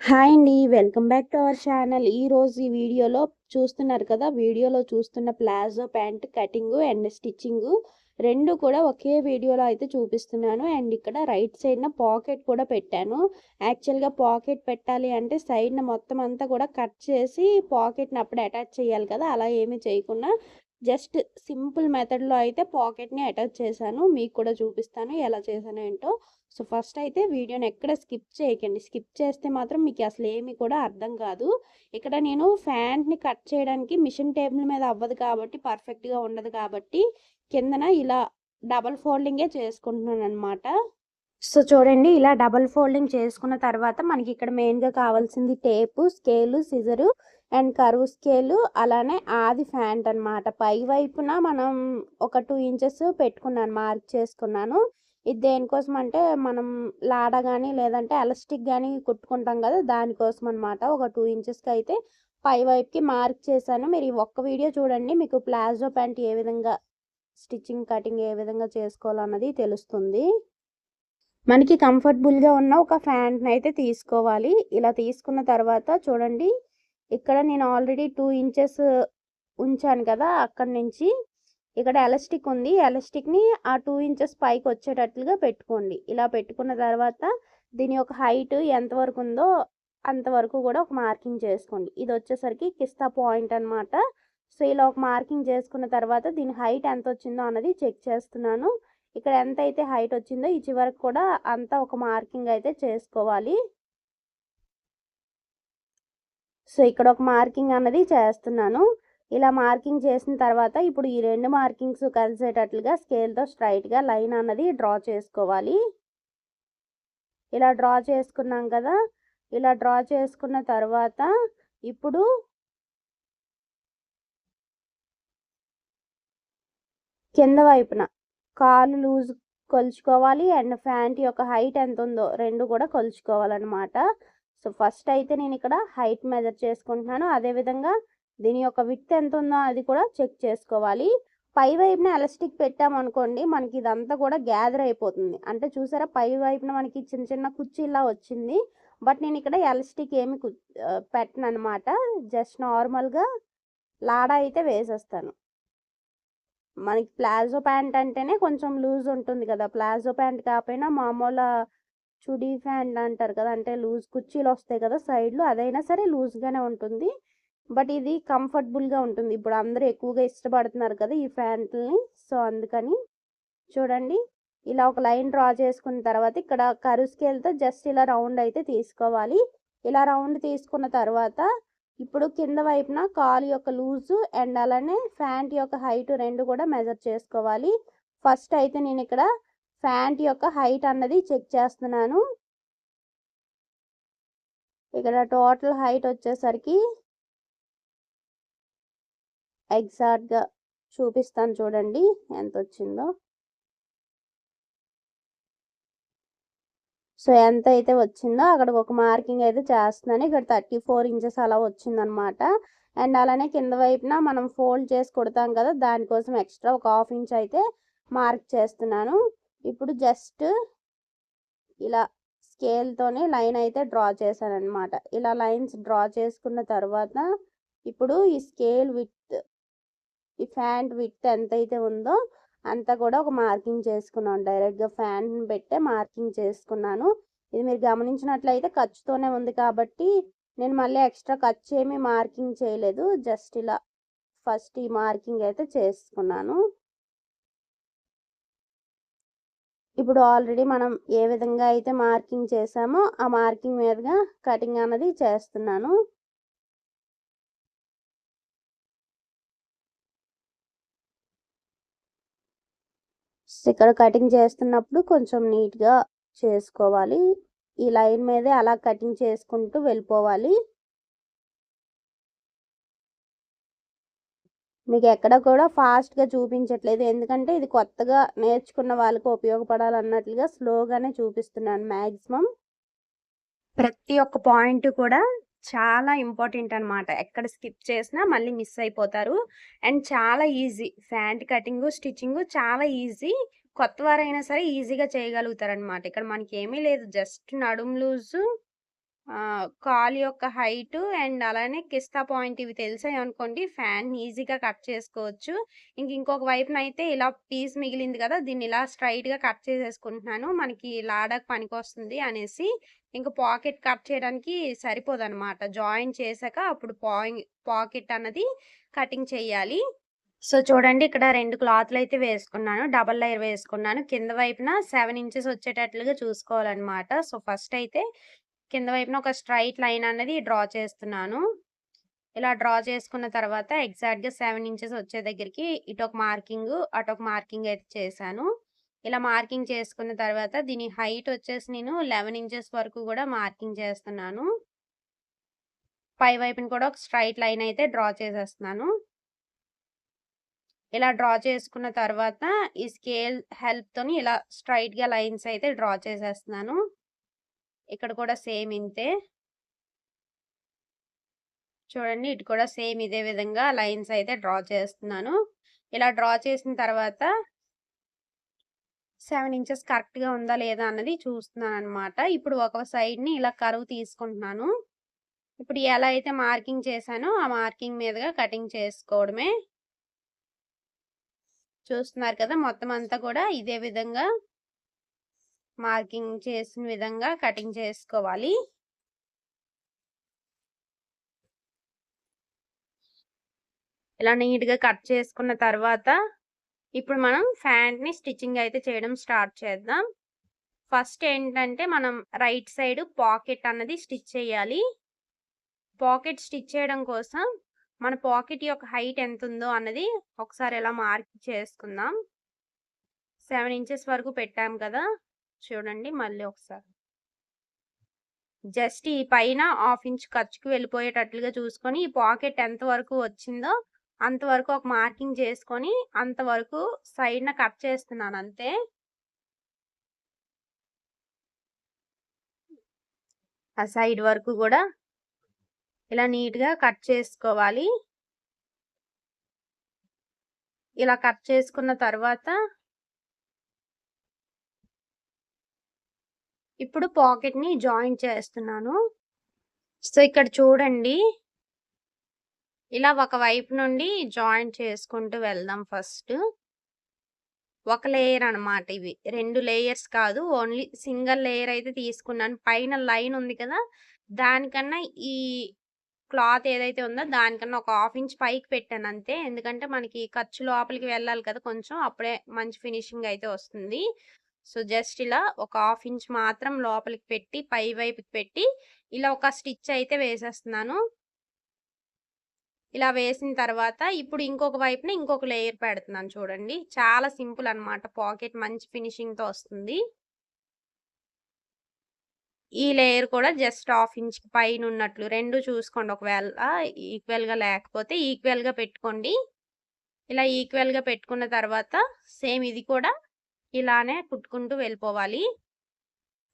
Hi అండి. Welcome back to our channel. ఈరోజు ఈ వీడియోలో చూస్తున్నారు కదా! వీడియోలో చూస్తున్న palazzo pant cutting and stitching 2 కూడా ఒకే వీడియోలో అయితే చూపిస్తున్నాను. అండ్ ఇక్కడ రైట్ సైడ్‌న పాకెట్ కూడా పెట్టాను. యాక్చువల్‌గా పాకెట్ పెట్టాలి అంటే సైడ్‌న మొత్తం అంతా కూడా కట్ చేసి పాకెట్‌ని అప్పుడే అటాచ్ చేయాలి కదా! అలా ఏమీ చేయకుండా జస్ట్ సింపుల్ మెథడ్‌లో అయితే పాకెట్‌ని అటాచ్ చేశాను. మీకు కూడా చూపిస్తాను ఎలా చేశానో ఏంటో. సో, ఫస్ట్ అయితే వీడియోని ఎక్కడ స్కిప్ చేయకండి. స్కిప్ చేస్తే మాత్రం మీకు అసలు ఏమి కూడా అర్థం కాదు. ఇక్కడ నేను ఫ్యాంట్‌ని కట్ చేయడానికి మిషన్ టేబుల్ మీద అవ్వదు కాబట్టి పర్ఫెక్ట్‌గా ఉండదు కాబట్టి కిందన ఇలా డబుల్ ఫోల్డింగే చేసుకుంటున్నాననమాట. సో, చూడండి ఇలా డబుల్ ఫోల్డింగ్ చేసుకున్న తర్వాత మనకి ఇక్కడ మెయిన్‌గా కావాల్సింది tape, scale, scissor and curve scale అలానే ఆది ఫ్యాంట్ అనమాట. పై వైపున మనం ఒక 2 ఇంచెస్ పెట్టుకున్నాను. మార్క్ చేసుకున్నాను. ఇది దేనికోసం అంటే మనం లాడ గాని లేదంటే ఎలాస్టిక్ గాని కుట్టుకుంటాం కదా! దానికోసం అనమాట. ఒక 2 ఇంచెస్‌కి అయితే పై వైపుకి మార్క్ చేశాను. మీరు ఈ ఒక్క వీడియో చూడండి. మీకు ప్లాజో ప్యాంట్ ఏ విధంగా స్టిచ్చింగ్, కటింగ్ ఏ విధంగా చేసుకోవాలన్నది తెలుస్తుంది. మనకి కంఫర్టబుల్‌గా ఉన్న ఒక ఫ్యాంట్‌ని అయితే తీసుకోవాలి. ఇలా తీసుకున్న తర్వాత చూడండి, ఇక్కడ నేను ఆల్రెడీ 2 ఇంచెస్ ఉంచాను కదా! అక్కడి నుంచి ఇక్కడ ఎలాస్టిక్ ఉంది. ఎలాస్టిక్‌ని ఆ 2 ఇంచెస్ పైకొచ్చేటట్లుగా పెట్టుకోండి. ఇలా పెట్టుకున్న తర్వాత దీని యొక్క హైట్ ఎంతవరకు ఉందో అంతవరకు కూడా ఒక మార్కింగ్ చేసుకోండి. ఇదొచ్చేసరికి కిస్తా పాయింట్ అనమాట. సో, ఇలా ఒక మార్కింగ్ చేసుకున్న తర్వాత దీని హైట్ ఎంతొచ్చిందో అన్నది చెక్ చేస్తున్నాను. ఇక్కడ ఎంతైతే హైట్ వచ్చిందో ఈ చివరకు కూడా అంతా ఒక మార్కింగ్ అయితే చేసుకోవాలి. సో, ఇక్కడ ఒక మార్కింగ్ అన్నది చేస్తున్నాను. ఇలా మార్కింగ్ చేసిన తర్వాత ఇప్పుడు ఈ 2 మార్కింగ్స్ కలిసేటట్లుగా స్కేల్‌తో స్ట్రెయిట్‌గా లైన్ అన్నది డ్రా చేసుకోవాలి. ఇలా డ్రా చేసుకున్నాం కదా! ఇలా డ్రా చేసుకున్న తర్వాత ఇప్పుడు కింద వైపున కాలు లూజ్ కొలుచుకోవాలి అండ్ ప్యాంట్ యొక్క హైట్ ఎంత ఉందో 2 కూడా కొలుచుకోవాలన్నమాట. సో, ఫస్ట్ అయితే నేను ఇక్కడ హైట్ మెజర్ చేసుకుంటున్నాను. అదేవిధంగా దీని యొక్క విడ్త్ ఎంత ఉందో అది కూడా చెక్ చేసుకోవాలి. పై వైపున ఎలాస్టిక్ పెట్టామనుకోండి మనకి ఇదంతా కూడా గ్యాదర్ అయిపోతుంది. అంటే చూసారా పై వైపున మనకి చిన్న చిన్న కుర్చీలా వచ్చింది. బట్ నేను ఇక్కడ ఎలాస్టిక్ ఏమి పెట్టననమాట. జస్ట్ నార్మల్‌గా లాడా అయితే వేసేస్తాను. మనకి ప్లాజో ప్యాంట్ అంటేనే కొంచెం లూజ్ ఉంటుంది కదా! ప్లాజో ప్యాంట్ కాకపోయినా మామూలు చుడీ ప్యాంట్ అంటారు కదా! అంటే లూజ్ కుర్చీలు వస్తాయి కదా సైడ్‌లో అదైనా సరే లూజ్‌గానే ఉంటుంది. బట్ ఇది కంఫర్టబుల్‌గా ఉంటుంది. ఇప్పుడు అందరూ ఎక్కువగా ఇష్టపడుతున్నారు కదా ఈ ప్యాంట్‌లని. సో, అందుకని చూడండి ఇలా ఒక లైన్ డ్రా చేసుకున్న తర్వాత ఇక్కడ కర్వ్ స్కేల్‌తో జస్ట్ ఇలా రౌండ్ అయితే తీసుకోవాలి. ఇలా రౌండ్ తీసుకున్న తర్వాత ఇప్పుడు కింద వైపున కాలు యొక్క లూజు అండ్ అలానే ప్యాంట్ యొక్క హైట్ 2 కూడా మెజర్ చేసుకోవాలి. ఫస్ట్ అయితే నేను ఇక్కడ ప్యాంట్ యొక్క హైట్ అన్నది చెక్ చేస్తున్నాను. ఇక్కడ టోటల్ హైట్ వచ్చేసరికి ఎగ్జాక్ట్‌గా చూపిస్తాను చూడండి ఎంతొచ్చిందో. సో, ఎంతైతే వచ్చిందో అక్కడికి ఒక మార్కింగ్ అయితే చేస్తున్నాను. ఇక్కడ 34 ఇంచెస్ అలా వచ్చిందనమాట. అండ్ అలానే కింద వైపున మనం ఫోల్డ్ చేసి కుడతాం కదా! దానికోసం ఎక్స్ట్రా ఒక హాఫ్ ఇంచ్ అయితే మార్క్ చేస్తున్నాను. ఇప్పుడు జస్ట్ ఇలా స్కేల్‌తోనే లైన్ అయితే డ్రా చేశాననమాట. ఇలా లైన్స్ డ్రా చేసుకున్న తర్వాత ఇప్పుడు ఈ స్కేల్ విడ్త్ ఈ ప్యాంట్ విడ్త్ ఎంతైతే ఉందో అంతా కూడా ఒక మార్కింగ్ చేసుకున్నాను. డైరెక్ట్‌గా ప్యాంట్‌ని పెట్టే మార్కింగ్ చేసుకున్నాను. ఇది మీరు గమనించినట్లయితే ఖర్చుతోనే ఉంది కాబట్టి నేను మళ్ళీ ఎక్స్ట్రా ఖర్చు ఏమీ మార్కింగ్ చేయలేదు. జస్ట్ ఇలా ఫస్ట్ ఈ మార్కింగ్ అయితే చేసుకున్నాను. ఇప్పుడు ఆల్రెడీ మనం ఏ విధంగా అయితే మార్కింగ్ చేసామో ఆ మార్కింగ్ మీదుగా కటింగ్ అన్నది చేస్తున్నాను. ఇక్కడ కటింగ్ చేస్తున్నప్పుడు కొంచెం నీట్‌గా చేసుకోవాలి. ఈ లైన్ మీదే అలా కటింగ్ చేసుకుంటూ వెళ్ళిపోవాలి. మీకు ఎక్కడ కూడా ఫాస్ట్‌గా చూపించట్లేదు. ఎందుకంటే ఇది కొత్తగా నేర్చుకున్న వాళ్ళకి ఉపయోగపడాలన్నట్లుగా స్లోగానే చూపిస్తున్నాను మాక్సిమం. ప్రతి ఒక్క పాయింట్ కూడా చాలా ఇంపార్టెంట్ అనమాట. ఎక్కడ స్కిప్ చేసినా మళ్ళీ మిస్ అయిపోతారు. అండ్ చాలా ఈజీ. ప్యాంట్ కటింగు, స్టిచ్చింగు చాలా ఈజీ. కొత్తవారైనా సరే ఈజీగా చేయగలుగుతారనమాట. ఇక్కడ మనకేమీ లేదు. జస్ట్ నడుము లూజు కాలు యొక్క హైటు అండ్ అలానే కిస్తా పాయింట్ ఇవి తెలిసాయనుకోండి ఫ్యాన్‌ని ఈజీగా కట్ చేసుకోవచ్చు. ఇంకొక వైపునైతే ఇలా పీస్ మిగిలింది కదా! దీన్ని ఇలా స్ట్రెయిట్‌గా కట్ చేసేసుకుంటున్నాను. మనకి లాడాకి పనికొస్తుంది అనేసి. ఇంక పాకెట్ కట్ చేయడానికి సరిపోదనమాట. జాయిన్ చేశాక అప్పుడు పాకెట్ అన్నది కటింగ్ చేయాలి. సో, చూడండి ఇక్కడ 2 క్లాత్‌లయితే వేసుకున్నాను. డబుల్ లేయర్ వేసుకున్నాను. కింద వైపున 7 ఇంచెస్ వచ్చేటట్లుగా చూసుకోవాలనమాట. సో, ఫస్ట్ అయితే కింద వైపున ఒక స్ట్రెయిట్ లైన్ అనేది డ్రా చేస్తున్నాను. ఇలా డ్రా చేసుకున్న తర్వాత ఎగ్జాక్ట్‌గా 7 ఇంచెస్ వచ్చే దగ్గరికి ఇటొక మార్కింగు, అటొక మార్కింగ్ అయితే చేశాను. ఇలా మార్కింగ్ చేసుకున్న తర్వాత దీని హైట్ వచ్చేసి నేను 11 ఇంచెస్ వరకు కూడా మార్కింగ్ చేస్తున్నాను. పై వైపున కూడా ఒక స్ట్రెయిట్ లైన్ అయితే డ్రా చేసేస్తున్నాను. ఇలా డ్రా చేసుకున్న తర్వాత ఈ స్కేల్ హెల్ప్‌తోని ఇలా స్ట్రెయిట్‌గా లైన్స్ అయితే డ్రా చేసేస్తున్నాను. ఇక్కడ కూడా సేమ్ ఇంతే. చూడండి ఇటు కూడా సేమ్ ఇదే విధంగా లైన్స్ అయితే డ్రా చేస్తున్నాను. ఇలా డ్రా చేసిన తర్వాత 7 ఇంచెస్ కరెక్ట్‌గా ఉందా లేదా అన్నది చూస్తున్నాననమాట. ఇప్పుడు ఒక సైడ్‌ని ఇలా కర్వ్ తీసుకుంటున్నాను. ఇప్పుడు ఎలా అయితే మార్కింగ్ చేశానో ఆ మార్కింగ్ మీదుగా కటింగ్ చేసుకోవడమే. చూస్తున్నారు కదా! మొత్తం అంతా కూడా ఇదే విధంగా మార్కింగ్ చేసిన విధంగా కటింగ్ చేసుకోవాలి. ఇలా నీట్‌గా కట్ చేసుకున్న తర్వాత ఇప్పుడు మనం ప్యాంట్‌ని స్టిచ్చింగ్ అయితే చేయడం స్టార్ట్ చేద్దాం. ఫస్ట్ ఏంటంటే మనం రైట్ సైడ్ పాకెట్ అన్నది స్టిచ్ చేయాలి. పాకెట్ స్టిచ్ చేయడం కోసం మన పాకెట్ యొక్క హైట్ ఎంతుందో అన్నది ఒకసారి ఇలా మార్క్ చేసుకుందాం. 7 ఇంచెస్ వరకు పెట్టాం కదా! చూడండి మళ్ళీ ఒకసారి. జస్ట్ ఈ పైన హాఫ్ ఇంచ్ ఖర్చుకి వెళ్ళిపోయేటట్లుగా చూసుకొని ఈ పాకెట్ ఎంత వరకు వచ్చిందో అంతవరకు ఒక మార్కింగ్ చేసుకొని అంతవరకు సైడ్‌న కట్ చేస్తున్నాను అంతే. ఆ సైడ్ వరకు కూడా ఇలా నీట్‌గా కట్ చేసుకోవాలి. ఇలా కట్ చేసుకున్న తర్వాత ఇప్పుడు పాకెట్‌ని జాయిన్ చేస్తున్నాను. సో, ఇక్కడ చూడండి. ఇలా ఒక వైపు నుండి జాయిన్ చేసుకుంటూ వెళ్దాం ఫస్ట్. ఒక లేయర్ అన్నమాట ఇవి. 2 లేయర్స్ కాదు. ఓన్లీ సింగిల్ లేయర్ అయితే తీసుకున్నాను. పైన లైన్ ఉంది కదా! దానికన్నా ఈ క్లాత్ ఏదైతే ఉందో దానికన్నా ఒక హాఫ్ ఇంచ్ పైకి పెట్టాను అంతే. ఎందుకంటే మనకి ఖర్చు లోపలికి వెళ్ళాలి కదా! కొంచెం అప్పుడే మంచి ఫినిషింగ్ అయితే వస్తుంది. సో, జస్ట్ ఇలా ఒక హాఫ్ ఇంచ్ మాత్రం లోపలికి పెట్టి పై వైపుకి పెట్టి ఇలా ఒక స్టిచ్ అయితే వేసేస్తున్నాను. ఇలా వేసిన తర్వాత ఇప్పుడు ఇంకొక వైపున ఇంకొక లేయర్ పెడుతున్నాను చూడండి. చాలా సింపుల్ అన్నమాట. పాకెట్ మంచి ఫినిషింగ్‌తో వస్తుంది. ఈ లేయర్ కూడా జస్ట్ హాఫ్ ఇంచ్‌కి పైనున్నట్లు 2 చూసుకోండి. ఒకవేళ ఈక్వల్‌గా లేకపోతే ఈక్వల్‌గా పెట్టుకోండి. ఇలా ఈక్వల్‌గా పెట్టుకున్న తర్వాత సేమ్ ఇది కూడా ఇలానే కుట్టుకుంటూ వెళ్ళిపోవాలి.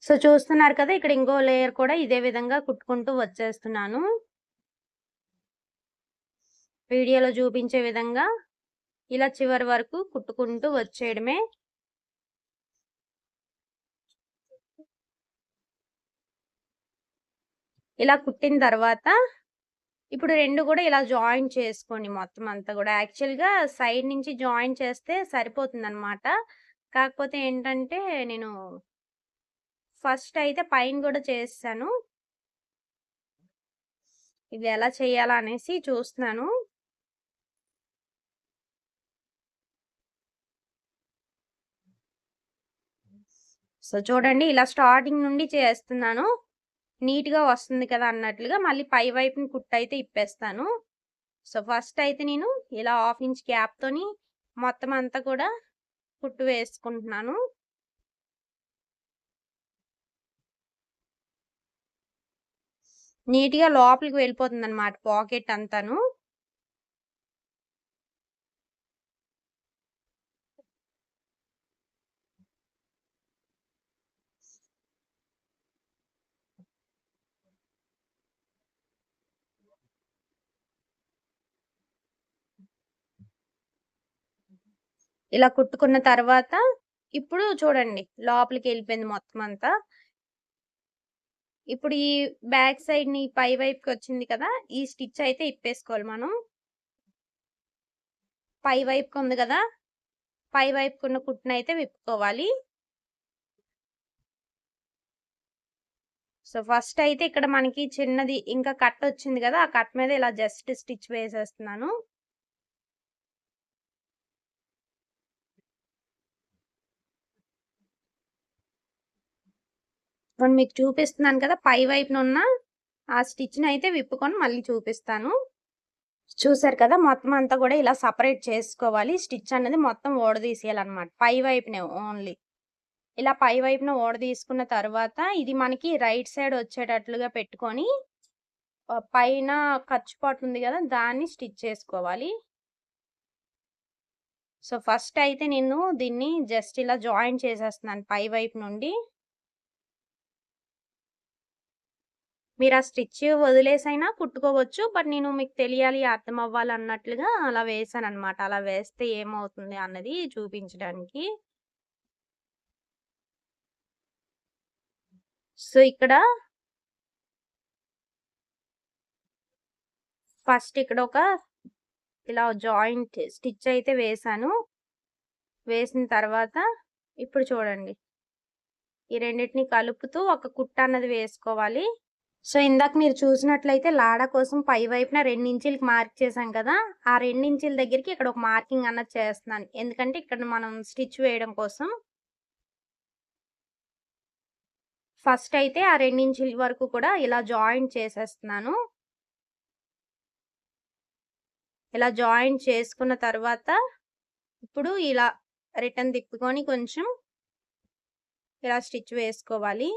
సో, చూస్తున్నారు కదా! ఇక్కడ ఇంకో లేయర్ కూడా ఇదే విధంగా కుట్టుకుంటూ వచ్చేస్తున్నాను. వీడియోలో చూపించే విధంగా ఇలా చివరి వరకు కుట్టుకుంటూ వచ్చేయడమే. ఇలా కుట్టిన తర్వాత ఇప్పుడు 2 కూడా ఇలా జాయిన్ చేసుకోండి మొత్తం అంతా కూడా. యాక్చువల్‌గా సైడ్ నుంచి జాయిన్ చేస్తే సరిపోతుందనమాట. కాకపోతే ఏంటంటే నేను ఫస్ట్ అయితే పైన కూడా చేసేసాను. ఇది ఎలా చేయాలా అనేసి చూస్తున్నాను. సో, చూడండి ఇలా స్టార్టింగ్ నుండి చేస్తున్నాను. నీట్‌గా వస్తుంది కదా అన్నట్లుగా మళ్ళీ పై వైపున కుట్టయితే ఇప్పేస్తాను. సో, ఫస్ట్ అయితే నేను ఇలా హాఫ్ ఇంచ్ గ్యాప్‌తోని మొత్తం అంతా కూడా కుట్టు వేసుకుంటున్నాను. నీట్‌గా లోపలికి వెళ్ళిపోతుందన్నమాట పాకెట్ అంతాను. ఇలా కుట్టుకున్న తర్వాత ఇప్పుడు చూడండి లోపలికి వెళ్ళిపోయింది మొత్తం అంతా. ఇప్పుడు ఈ బ్యాక్ సైడ్‌ని పై వైపుకి వచ్చింది కదా! ఈ స్టిచ్ అయితే ఇప్పేసుకోవాలి మనం. పై వైపుకి ఉంది కదా! పై వైపుకున్న కుట్టునైతే విప్పుకోవాలి. సో, ఫస్ట్ అయితే ఇక్కడ మనకి చిన్నది ఇంకా కట్ వచ్చింది కదా! ఆ కట్ మీద ఇలా జస్ట్ స్టిచ్ వేసేస్తున్నాను. ఇప్పుడు మీకు చూపిస్తున్నాను కదా! పై వైపునున్న ఆ స్టిచ్‌నయితే విప్పుకొని మళ్ళీ చూపిస్తాను. చూసారు కదా! మొత్తం అంతా కూడా ఇలా సెపరేట్ చేసుకోవాలి. స్టిచ్ అనేది మొత్తం ఊడదీసేయాలన్నమాట. పై వైపునే ఓన్లీ. ఇలా పై వైపున ఊడదీసుకున్న తర్వాత ఇది మనకి రైట్ సైడ్ వచ్చేటట్లుగా పెట్టుకొని పైన ఖర్చు పార్ట్ ఉంది కదా! దాన్ని స్టిచ్ చేసుకోవాలి. సో, ఫస్ట్ అయితే నేను దీన్ని జస్ట్ ఇలా జాయిన్ చేసేస్తున్నాను పై వైపు నుండి. మీరు ఆ స్టిచ్ వదిలేసైనా కుట్టుకోవచ్చు. బట్ నేను మీకు తెలియాలి, అర్థం అవ్వాలన్నట్లుగా అలా వేసాననమాట. అలా వేస్తే ఏమవుతుంది అన్నది చూపించడానికి. సో, ఇక్కడ ఫస్ట్ ఇక్కడ ఒక ఇలా జాయింట్ స్టిచ్ అయితే వేసాను. వేసిన తర్వాత ఇప్పుడు చూడండి. ఈ రెండిటిని కలుపుతూ ఒక కుట్టు అన్నది వేసుకోవాలి. సో, ఇందాక మీరు చూసినట్లయితే లాడా కోసం పై వైపున 2 ఇంచీలకి మార్క్ చేశాం కదా! ఆ 2 ఇంచీల దగ్గరికి ఇక్కడ ఒక మార్కింగ్ అన్నది చేస్తున్నాను. ఎందుకంటే ఇక్కడ మనం స్టిచ్ వేయడం కోసం. ఫస్ట్ అయితే ఆ 2 ఇంచీల వరకు కూడా ఇలా జాయింట్ చేసేస్తున్నాను. ఇలా జాయింట్ చేసుకున్న తర్వాత ఇప్పుడు ఇలా రిటర్న్ తిప్పుకొని కొంచెం ఇలా స్టిచ్ వేసుకోవాలి.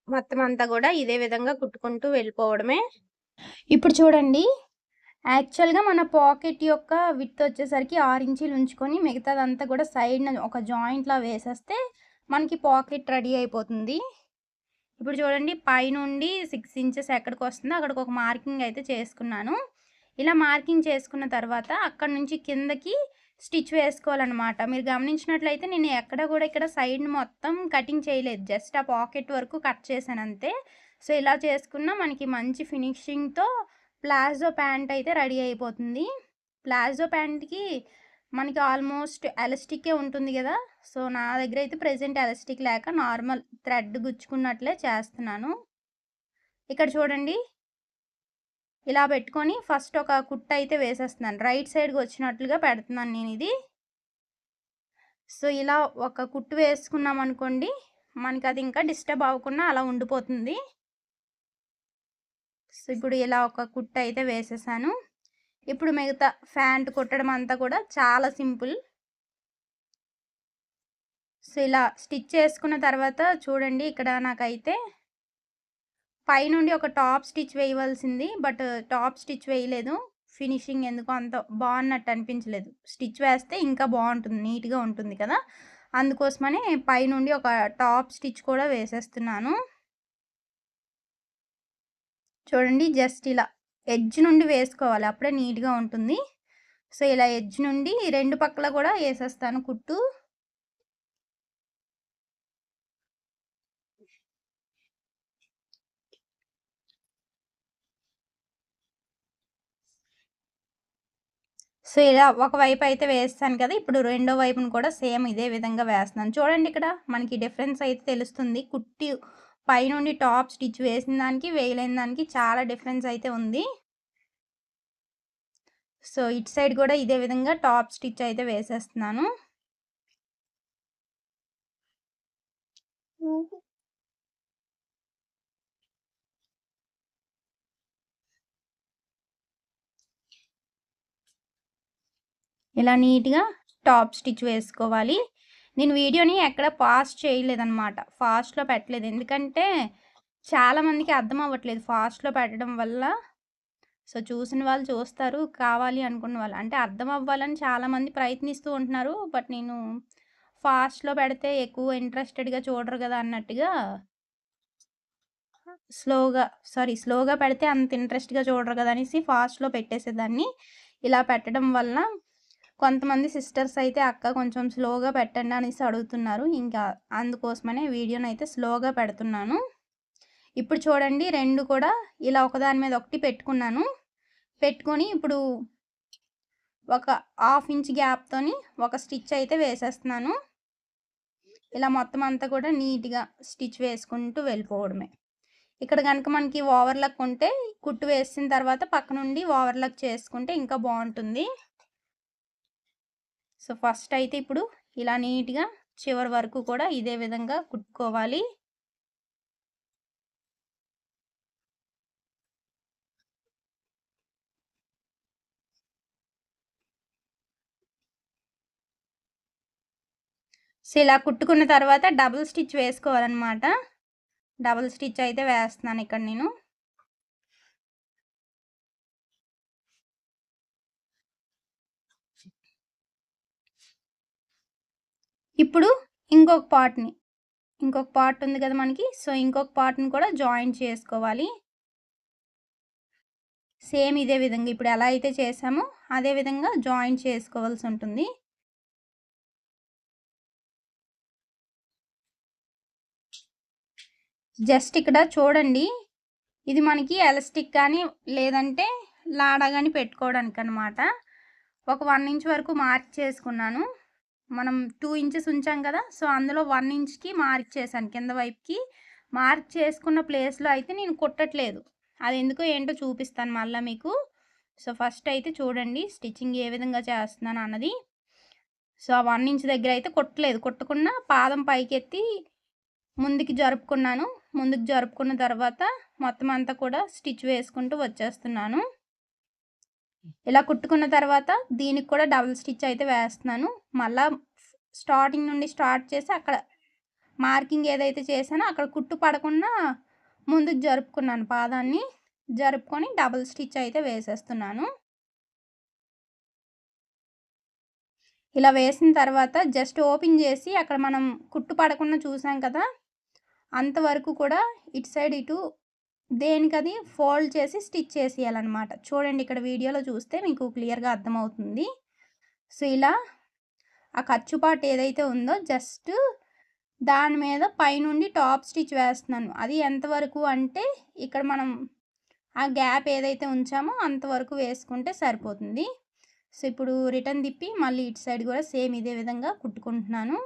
మొత్తం అంతా కూడా ఇదే విధంగా కుట్టుకుంటూ వెళ్ళిపోవడమే. ఇప్పుడు చూడండి, యాక్చువల్‌గా మన పాకెట్ యొక్క విడ్త్ వచ్చేసరికి 6 ఇంచీలు ఉంచుకొని మిగతాదంతా కూడా సైడ్‌న ఒక జాయింట్‌లా వేసేస్తే మనకి పాకెట్ రెడీ అయిపోతుంది. ఇప్పుడు చూడండి, పైనుండి 6 ఇంచెస్ ఎక్కడికొస్తుందో అక్కడికి ఒక మార్కింగ్ అయితే చేసుకున్నాను. ఇలా మార్కింగ్ చేసుకున్న తర్వాత అక్కడి నుంచి కిందకి స్టిచ్ వేసుకోవాలన్నమాట. మీరు గమనించినట్లయితే నేను ఎక్కడ కూడా ఇక్కడ సైడ్‌ని మొత్తం కటింగ్ చేయలేదు. జస్ట్ ఆ పాకెట్ వరకు కట్ చేశాను అంతే. సో, ఇలా చేసుకున్న మనకి మంచి ఫినిషింగ్‌తో ప్లాజో ప్యాంట్ అయితే రెడీ అయిపోతుంది. ప్లాజో ప్యాంట్‌కి మనకి ఆల్మోస్ట్ ఎలాస్టికే ఉంటుంది గదా! సో, నా దగ్గర అయితే ప్రెజెంట్ ఎలాస్టిక్ లేక నార్మల్ థ్రెడ్ గుచ్చుకున్నట్లే చేస్తున్నాను. ఇక్కడ చూడండి, ఇలా పెట్టుకొని ఫస్ట్ ఒక కుట్టు అయితే వేసేస్తున్నాను. రైట్ సైడ్‌కి వచ్చినట్లుగా పెడుతున్నాను నేనిది. సో, ఇలా ఒక కుట్టు వేసుకున్నామనుకోండి, మనకది ఇంకా డిస్టర్బ్ అవ్వకుండా అలా ఉండిపోతుంది. సో, ఇప్పుడు ఇలా ఒక కుట్టు అయితే వేసేసాను. ఇప్పుడు మిగతా ప్యాంట్ కుట్టడం అంతా కూడా చాలా సింపుల్. సో, ఇలా స్టిచ్ చేసుకున్న తర్వాత చూడండి, ఇక్కడ నాకైతే పైనుండి ఒక టాప్ స్టిచ్ వేయవలసింది. బట్ టాప్ స్టిచ్ వేయలేదు. ఫినిషింగ్ ఎందుకో అంత బాగున్నట్టు అనిపించలేదు. స్టిచ్ వేస్తే ఇంకా బాగుంటుంది, నీట్‌గా ఉంటుంది కదా! అందుకోసమని పైనుండి ఒక టాప్ స్టిచ్ కూడా వేసేస్తున్నాను. చూడండి, జస్ట్ ఇలా ఎడ్జ్ నుండి వేసుకోవాలి. అప్పుడే నీట్‌గా ఉంటుంది. సో, ఇలా ఎడ్జ్ నుండి 2 పక్కల కూడా ఏసేస్తాను కుట్టు. సో, ఇలా ఒకవైపు అయితే వేస్తాను కదా! ఇప్పుడు రెండో వైపున కూడా సేమ్ ఇదే విధంగా వేస్తున్నాను. చూడండి, ఇక్కడ మనకి డిఫరెన్స్ అయితే తెలుస్తుంది. కుట్టి పైనుండి టాప్ స్టిచ్ వేసిన దానికి, వేయలేని దానికి చాలా డిఫరెన్స్ అయితే ఉంది. సో, ఇటు సైడ్ కూడా ఇదే విధంగా టాప్ స్టిచ్ అయితే వేసేస్తున్నాను. ఇలా నీట్‌గా టాప్ స్టిచ్ వేసుకోవాలి. నేను వీడియోని ఎక్కడ పాజ్ చేయలేదనమాట. ఫాస్ట్‌లో పెట్టలేదు. ఎందుకంటే చాలామందికి అర్థం అవ్వట్లేదు ఫాస్ట్‌లో పెట్టడం వల్ల. సో, చూసిన వాళ్ళు చూస్తారు, కావాలి అనుకున్న వాళ్ళు. అంటే అర్థం అవ్వాలని చాలామంది ప్రయత్నిస్తూ ఉంటున్నారు. బట్ నేను ఫాస్ట్‌లో పెడితే ఎక్కువ ఇంట్రెస్టెడ్‌గా చూడరు కదా అన్నట్టుగా స్లోగా పెడితే అంత ఇంట్రెస్ట్‌గా చూడరు కదా అనేసి ఫాస్ట్‌లో పెట్టేసేదాన్ని. ఇలా పెట్టడం వల్ల కొంతమంది సిస్టర్స్ అయితే అక్క కొంచెం స్లోగా పెట్టండి అనేసి అడుగుతున్నారు. ఇంకా అందుకోసమనే వీడియోని అయితే స్లోగా పెడుతున్నాను. ఇప్పుడు చూడండి 2 కూడా ఇలా ఒకదాని మీద ఒకటి పెట్టుకున్నాను. పెట్టుకొని ఇప్పుడు ఒక హాఫ్ ఇంచ్ గ్యాప్తోని ఒక స్టిచ్ అయితే వేసేస్తున్నాను. ఇలా మొత్తం అంతా కూడా నీట్గా స్టిచ్ వేసుకుంటూ వెళ్ళిపోవడమే. ఇక్కడ కనుక మనకి ఓవర్లాక్ ఉంటే కుట్టు వేసిన తర్వాత పక్క నుండి ఓవర్లాక్ చేసుకుంటే ఇంకా బాగుంటుంది. సో ఫస్ట్ అయితే ఇప్పుడు ఇలా నీట్గా చివరి వరకు కూడా ఇదే విధంగా కుట్టుకోవాలి. సో ఇలా కుట్టుకున్న తర్వాత డబుల్ స్టిచ్ వేసుకోవాలన్నమాట. డబుల్ స్టిచ్ అయితే వేస్తున్నాను ఇక్కడ నేను. ఇప్పుడు ఇంకొక పార్ట్ ఉంది కదా మనకి. సో ఇంకొక పార్ట్ని కూడా జాయింట్ చేసుకోవాలి. సేమ్ ఇదే విధంగా ఇప్పుడు ఎలా అయితే చేసామో అదే విధంగా జాయింట్ చేసుకోవాల్సి ఉంటుంది. జస్ట్ ఇక్కడ చూడండి, ఇది మనకి ఎలాస్టిక్ కానీ లేదంటే లాడా కానీ పెట్టుకోవడానికి అనమాట. ఒక 1 ఇంచ్ వరకు మార్క్ చేసుకున్నాను. మనం 2 ఇంచెస్ ఉంచాం కదా, సో అందులో 1 ఇంచ్కి మార్క్ చేశాను. కింద వైపుకి మార్క్ చేసుకున్న ప్లేస్లో అయితే నేను కుట్టట్లేదు. అది ఎందుకో ఏంటో చూపిస్తాను మళ్ళీ మీకు. సో ఫస్ట్ అయితే చూడండి స్టిచ్చింగ్ ఏ విధంగా చేస్తున్నాను అన్నది. సో ఆ 1 ఇంచ్ దగ్గర అయితే కుట్టలేదు. కుట్టకుండా పాదం పైకెత్తి ముందుకు జరుపుకున్నాను. ముందుకు జరుపుకున్న తర్వాత మొత్తం అంతా కూడా స్టిచ్ వేసుకుంటూ వచ్చేస్తున్నాను. ఇలా కుట్టుకున్న తర్వాత దీనికి కూడా డబుల్ స్టిచ్ అయితే వేస్తున్నాను. మళ్ళీ స్టార్టింగ్ నుండి స్టార్ట్ చేసి అక్కడ మార్కింగ్ ఏదైతే చేశానో అక్కడ కుట్టు పడకుండా ముందుకు జరుపుకున్నాను. పాదాన్ని జరుపుకొని డబుల్ స్టిచ్ అయితే వేసేస్తున్నాను. ఇలా వేసిన తర్వాత జస్ట్ ఓపెన్ చేసి అక్కడ మనం కుట్టు పడకుండా చూసాం కదా, అంతవరకు కూడా ఇటు సైడ్ ఇటు దేనికది ఫోల్డ్ చేసి స్టిచ్ చేసేయాలన్నమాట. చూడండి ఇక్కడ వీడియోలో చూస్తే మీకు క్లియర్గా అర్థమవుతుంది. సో ఇలా ఆ ఖర్చు పార్ట్ ఏదైతే ఉందో జస్ట్ దాని మీద పైనుండి టాప్ స్టిచ్ వేస్తున్నాను. అది ఎంతవరకు అంటే ఇక్కడ మనం ఆ గ్యాప్ ఏదైతే ఉంచామో అంతవరకు వేసుకుంటే సరిపోతుంది. సో ఇప్పుడు రిటర్న్ తిప్పి మళ్ళీ ఇటు సైడ్ కూడా సేమ్ ఇదే విధంగా కుట్టుకుంటున్నాను.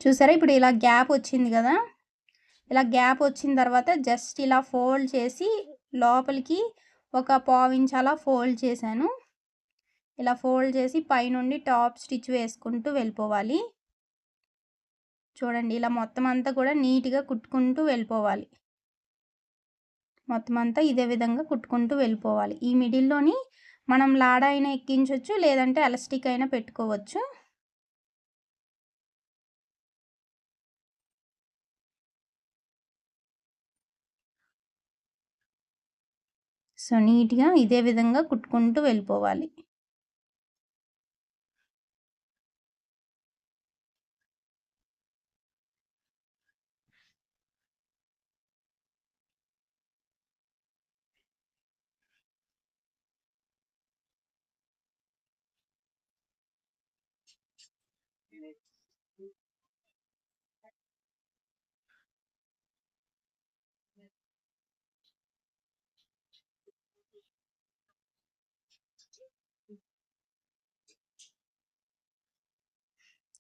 చూసారా ఇప్పుడు ఇలా గ్యాప్ వచ్చింది కదా, ఇలా గ్యాప్ వచ్చిన తర్వాత జస్ట్ ఇలా ఫోల్డ్ చేసి లోపలికి ఒక 1/4 ఇంచ్ అలా ఫోల్డ్ చేశాను. ఇలా ఫోల్డ్ చేసి పైనుండి టాప్ స్టిచ్ వేసుకుంటూ వెళ్ళిపోవాలి. చూడండి ఇలా మొత్తం అంతా కూడా నీట్గా కుట్టుకుంటూ వెళ్ళిపోవాలి. మొత్తం అంతా ఇదే విధంగా కుట్టుకుంటూ వెళ్ళిపోవాలి. ఈ మిడిల్లోని మనం లాడా అయినా ఎక్కించవచ్చు, లేదంటే ఎలాస్టిక్ అయినా పెట్టుకోవచ్చు. సో నీట్గా ఇదే విధంగా కుట్టుకుంటూ వెళ్ళిపోవాలి.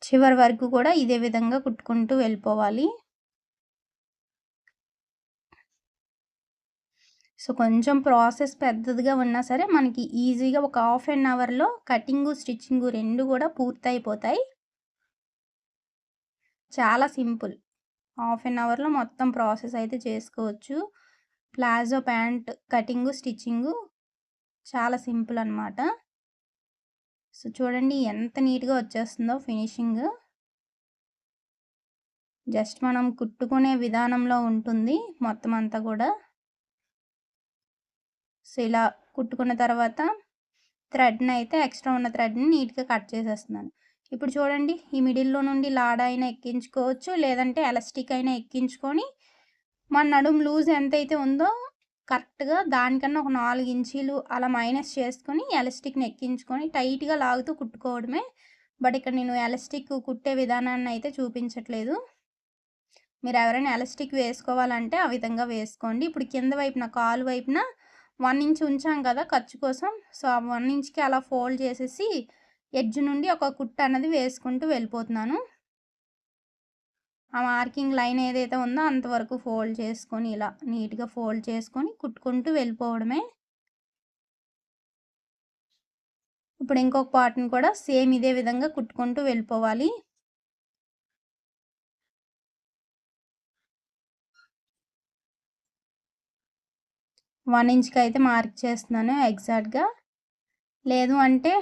చివరి వరకు కూడా ఇదే విధంగా కుట్టుకుంటూ వెళ్ళిపోవాలి. సో కొంచెం ప్రాసెస్ పెద్దదిగా ఉన్నా సరే మనకి ఈజీగా ఒక 1/2 అవర్లో కటింగు స్టిచ్చింగు 2 కూడా పూర్తయిపోతాయి. చాలా సింపుల్. 1/2 అవర్లో మొత్తం ప్రాసెస్ అయితే చేసుకోవచ్చు. ప్లాజో ప్యాంట్ కటింగు స్టిచ్చింగు చాలా సింపుల్ అనమాట. సో చూడండి ఎంత నీట్గా వచ్చేస్తుందో ఫినిషింగ్. జస్ట్ మనం కుట్టుకునే విధానంలో ఉంటుంది మొత్తం అంతా కూడా. సో ఇలా కుట్టుకున్న తర్వాత థ్రెడ్ని అయితే ఎక్స్ట్రా ఉన్న థ్రెడ్ని నీట్గా కట్ చేసేస్తున్నాను. ఇప్పుడు చూడండి, ఈ మిడిల్‌లో నుండి లాడా అయినా ఎక్కించుకోవచ్చు, లేదంటే ఎలాస్టిక్ అయినా ఎక్కించుకొని మన నడుము లూజ్ ఎంతైతే ఉందో కరెక్ట్‌గా దానికన్నా ఒక 4 ఇంచీలు అలా మైనస్ చేసుకొని ఎలాస్టిక్‌ని ఎక్కించుకొని టైట్‌గా లాగుతూ కుట్టుకోవడమే. బట్ ఇక్కడ నేను ఎలాస్టిక్ కుట్టే విధానాన్ని అయితే చూపించట్లేదు. మీరు ఎవరైనా ఎలాస్టిక్ వేసుకోవాలంటే ఆ విధంగా వేసుకోండి. ఇప్పుడు కింద వైపున కాలు వైపున 1 ఇంచ్ ఉంచాం కదా ఖర్చు కోసం. సో, ఆ 1 ఇంచ్‌కి అలా ఫోల్డ్ చేసేసి ఎడ్జ్ నుండి ఒక కుట్టు అన్నది వేసుకుంటూ వెళ్ళిపోతున్నాను. ఆ మార్కింగ్ లైన్ ఏదైతే ఉందో అంతవరకు ఫోల్డ్ చేసుకొని ఇలా నీట్‌గా ఫోల్డ్ చేసుకొని కుట్టుకుంటూ వెళ్ళిపోవడమే. ఇప్పుడు ఇంకొక పార్ట్‌ని కూడా సేమ్ ఇదే విధంగా కుట్టుకుంటూ వెళ్ళిపోవాలి. వన్ ఇంచ్‌కి అయితే మార్క్ చేస్తున్నాను ఎగ్జాక్ట్‌గా. లేదు అంటే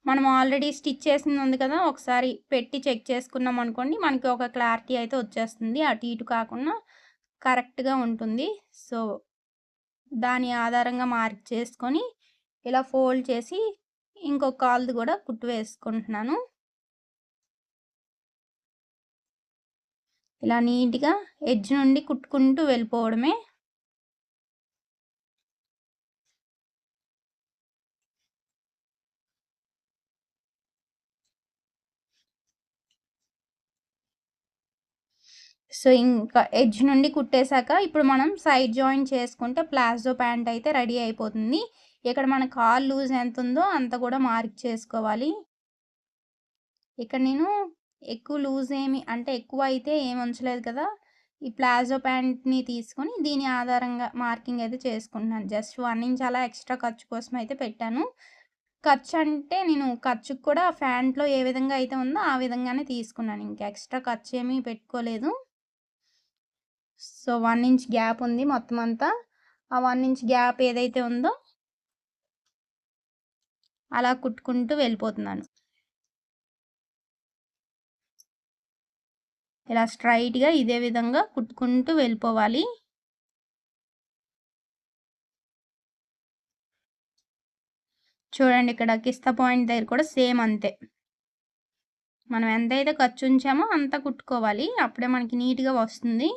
మనం ఆల్రెడీ స్టిచ్ చేసింది ఉంది కదా, ఒకసారి పెట్టి చెక్ చేసుకున్నాం అనుకోండి, మనకి ఒక క్లారిటీ అయితే వచ్చేస్తుంది. అటు ఇటు కాకుండా కరెక్ట్‌గా ఉంటుంది. సో, దాని ఆధారంగా మార్క్ చేసుకొని ఇలా ఫోల్డ్ చేసి ఇంకొక కాలుది కూడా కుట్టు వేసుకుంటున్నాను. ఇలా నీట్‌గా ఎడ్జ్ నుండి కుట్టుకుంటూ వెళ్ళిపోవడమే. సో, ఇంకా ఎడ్జ్ నుండి కుట్టేసాక ఇప్పుడు మనం సైడ్ జాయిన్ చేసుకుంటే ప్లాజో ప్యాంట్ అయితే రెడీ అయిపోతుంది. ఇక్కడ మన కాలు లూజ్ ఎంత ఉందో అంత కూడా మార్క్ చేసుకోవాలి. ఇక్కడ నేను ఎక్కువ లూజ్ అంటే ఎక్కువ అయితే ఏమి ఉంచలేదు కదా, ఈ ప్లాజో ప్యాంట్ని తీసుకొని దీని ఆధారంగా మార్కింగ్ అయితే చేసుకుంటున్నాను. జస్ట్ 1 ఇంచ్ అలా ఎక్స్ట్రా ఖర్చు కోసం అయితే పెట్టాను. ఖర్చు అంటే నేను ఖర్చుకు కూడా ప్యాంట్లో ఏ విధంగా అయితే ఉందో ఆ విధంగానే తీసుకున్నాను. ఇంకా ఎక్స్ట్రా ఖర్చు ఏమీ పెట్టుకోలేదు. సో, 1 ఇంచ్ గ్యాప్ ఉంది మొత్తం అంతా. ఆ 1 ఇంచ్ గ్యాప్ ఏదైతే ఉందో అలా కుట్టుకుంటూ వెళ్ళిపోతున్నాను. ఇలా స్ట్రైట్‌గా ఇదే విధంగా కుట్టుకుంటూ వెళ్ళిపోవాలి. చూడండి, ఇక్కడ కిస్తా పాయింట్ దగ్గర కూడా సేమ్ అంతే. మనం ఎంతైతే ఖర్చు ఉంచామో అంత కుట్టుకోవాలి. అప్పుడే మనకి నీట్‌గా వస్తుంది.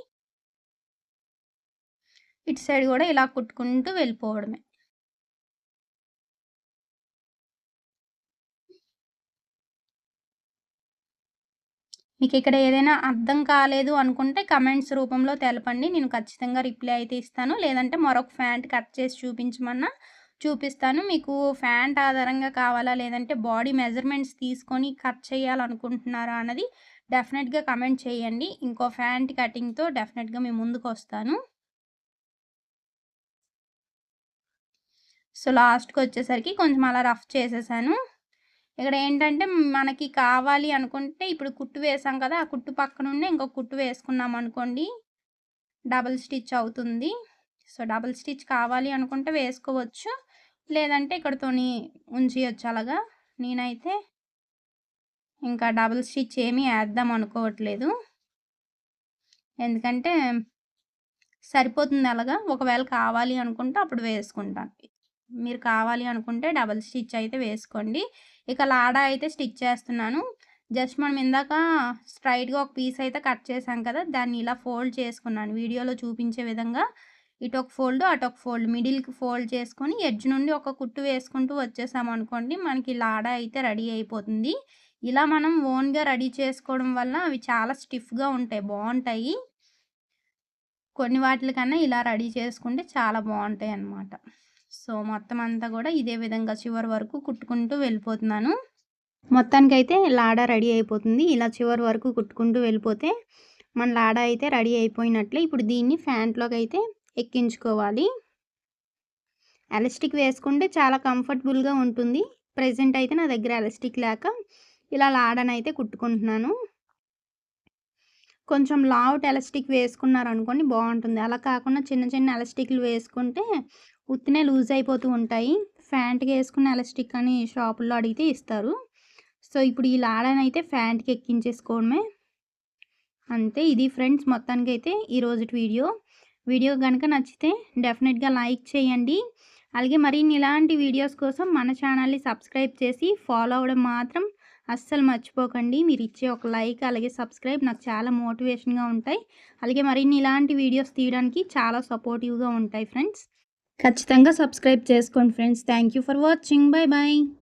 ఇటు సైడ్ కూడా ఇలా కుట్టుకుంటూ వెళ్ళిపోవడమే. మీకు ఇక్కడ ఏదైనా అర్థం కాలేదు అనుకుంటే కమెంట్స్ రూపంలో తెలపండి. నేను ఖచ్చితంగా రిప్లై అయితే ఇస్తాను. లేదంటే మరొక ప్యాంట్ కట్ చేసి చూపించమన్నా చూపిస్తాను. మీకు ప్యాంట్ ఆధారంగా కావాలా, లేదంటే బాడీ మెజర్మెంట్స్ తీసుకొని కట్ చేయాలనుకుంటున్నారా అన్నది డెఫినెట్‌గా కమెంట్ చేయండి. ఇంకో ప్యాంట్ కటింగ్‌తో డెఫినెట్‌గా మీ ముందుకు వస్తాను. సో, లాస్ట్‌కి వచ్చేసరికి కొంచెం అలా రఫ్ చేసేసాను. ఇక్కడ ఏంటంటే మనకి కావాలి అనుకుంటే ఇప్పుడు కుట్టు వేసాం కదా, ఆ కుట్టు పక్క నుండి ఇంకొక కుట్టు వేసుకున్నాం అనుకోండి, డబుల్ స్టిచ్ అవుతుంది. సో, డబుల్ స్టిచ్ కావాలి అనుకుంటే వేసుకోవచ్చు. లేదంటే ఇక్కడితోని ఉంచేయొచ్చు అలాగా. నేనైతే ఇంకా డబుల్ స్టిచ్ ఏమీ వేద్దాం అనుకోవట్లేదు. ఎందుకంటే సరిపోతుంది అలాగా. ఒకవేళ కావాలి అనుకుంటే అప్పుడు వేసుకుంటాను. మీరు కావాలి అనుకుంటే డబుల్ స్టిచ్ అయితే వేసుకోండి. ఇక లాడా అయితే స్టిచ్ చేస్తున్నాను. జస్ట్ మనం ఇందాక స్ట్రైట్‌గా ఒక పీస్ అయితే కట్ చేసాం కదా, దాన్ని ఇలా ఫోల్డ్ చేసుకున్నాను. వీడియోలో చూపించే విధంగా ఇటొక ఫోల్డ్, అటొక ఫోల్డ్, మిడిల్‌కి ఫోల్డ్ చేసుకొని ఎడ్జ్ నుండి ఒక కుట్టు వేసుకుంటూ వచ్చేసామనుకోండి, మనకి లాడా అయితే రెడీ అయిపోతుంది. ఇలా మనం ఓన్‌గా రెడీ చేసుకోవడం వల్ల అవి చాలా స్టిఫ్‌గా ఉంటాయి, బావుంటాయి. కొన్ని వాటిలకన్నా ఇలా రెడీ చేసుకుంటే చాలా బావుంటాయన్నమాట. సో, మొత్తం అంతా కూడా ఇదే విధంగా చివరి వరకు కుట్టుకుంటూ వెళ్ళిపోతున్నాను. మొత్తానికైతే లాడా రెడీ అయిపోతుంది. ఇలా చివరి వరకు కుట్టుకుంటూ వెళ్ళిపోతే మన లాడా అయితే రెడీ అయిపోయినట్లే. ఇప్పుడు దీన్ని ప్యాంట్లోకైతే ఎక్కించుకోవాలి. ఎలాస్టిక్ వేసుకుంటే చాలా కంఫర్టబుల్‌గా ఉంటుంది. ప్రెజెంట్ అయితే నా దగ్గర ఎలాస్టిక్ లేక ఇలా లాడానైతే కుట్టుకుంటున్నాను. కొంచెం లావుటి ఎలాస్టిక్ వేసుకున్నారనుకోండి బాగుంటుంది. అలా కాకుండా చిన్న చిన్న ఎలాస్టిక్‌లు వేసుకుంటే ఉత్తినే లూజ్ అయిపోతూ ఉంటాయి. ప్యాంట్‌కి వేసుకున్న ఎలాస్టిక్ అని షాపుల్లో అడిగితే ఇస్తారు. సో, ఇప్పుడు ఈ లాడానైతే ప్యాంట్‌కి ఎక్కించేసుకోవడమే. అంతే. ఇది ఫ్రెండ్స్ మొత్తానికైతే ఈరోజుటి వీడియో. వీడియో గనుక నచ్చితే డెఫినెట్‌గా లైక్ చేయండి. అలాగే మరిన్ని ఇలాంటి వీడియోస్ కోసం మన ఛానల్‌ని సబ్స్క్రైబ్ చేసి ఫాలో అవ్వడం మాత్రం అస్సలు మర్చిపోకండి. మీరు ఇచ్చే ఒక లైక్ అలాగే సబ్స్క్రైబ్ నాకు చాలా మోటివేషన్‌గా ఉంటాయి. అలాగే మరిన్ని ఇలాంటి వీడియోస్ తీయడానికి చాలా సపోర్టివ్‌గా ఉంటాయి ఫ్రెండ్స్. ఖచ్చితంగా సబ్స్క్రైబ్ చేసుకోండి friends. Thank you for watching. By by.